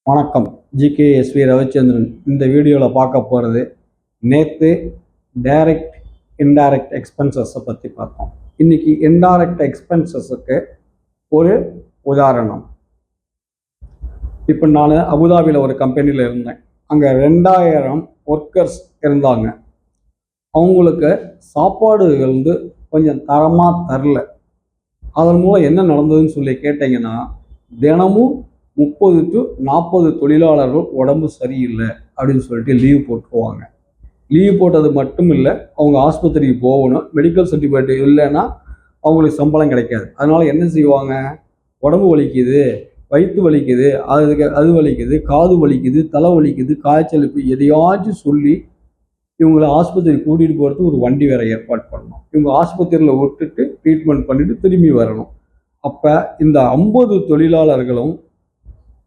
வணக்கம். ஜிகேஎஸ்வி ரவிச்சந்திரன். இந்த வீடியோவில் பார்க்க போகிறது நேற்று டைரக்ட் இன்டைரக்ட் எக்ஸ்பென்சஸை பற்றி பார்த்தோம். இன்னைக்கு இன்டைரக்ட் எக்ஸ்பென்சஸுக்கு ஒரு உதாரணம். இப்போ நான் அபுதாபியில் ஒரு கம்பெனியில் இருந்தேன். அங்கே 2000 ஒர்க்கர்ஸ் இருந்தாங்க. அவங்களுக்கு சாப்பாடுகள் கொஞ்சம் தரமாக தரல. அதன் மூலம் என்ன நடந்ததுன்னு சொல்லி கேட்டிங்கன்னா, தினமும் 30 to 40 தொழிலாளர்கள் உடம்பு சரியில்லை அப்படின்னு சொல்லிட்டு லீவ் போட்டுருவாங்க. லீவ் போட்டது மட்டும் இல்லை, அவங்க ஆஸ்பத்திரிக்கு போகணும். மெடிக்கல் சர்டிஃபிகேட் இல்லைன்னா அவங்களுக்கு சம்பளம் கிடைக்காது. அதனால என்ன செய்வாங்க, உடம்பு வலிக்குது, வயிற்று வலிக்குது, அது வலிக்குது, காது வலிக்குது, தலை வலிக்குது, காய்ச்சல், எதையாச்சும் சொல்லி இவங்களை ஆஸ்பத்திரி கூட்டிகிட்டு போகிறதுக்கு ஒரு வண்டி வேற ஏற்பாடு பண்ணணும். இவங்க ஆஸ்பத்திரியில் விட்டுட்டு ட்ரீட்மெண்ட் பண்ணிட்டு திரும்பி வரணும். அப்போ இந்த 50 தொழிலாளர்களும்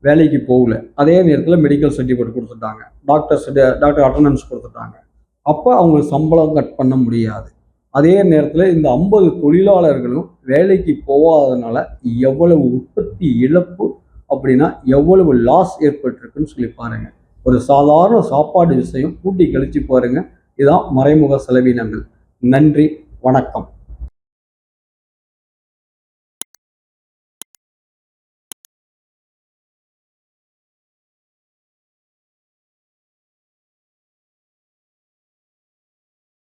வேலைக்கு போகல. அதே நேரத்தில் மெடிக்கல் சர்டிஃபிகேட் கொடுத்துட்டாங்க, டாக்டர் அட்டண்டன்ஸ் கொடுத்துட்டாங்க. அப்போ அவங்களுக்கு சம்பளம் கட் பண்ண முடியாது. அதே நேரத்தில் இந்த 50 தொழிலாளர்களும் வேலைக்கு போகாததுனால எவ்வளவு உற்பத்தி இழப்பு, அப்படின்னா எவ்வளவு லாஸ் ஏற்பட்டிருக்குன்னு சொல்லி பாருங்க. ஒரு சாதாரண சாப்பாடு விஷயம் கூட்டி கழிச்சு பாருங்க. இதுதான் மறைமுக செலவினங்கள். நன்றி, வணக்கம்.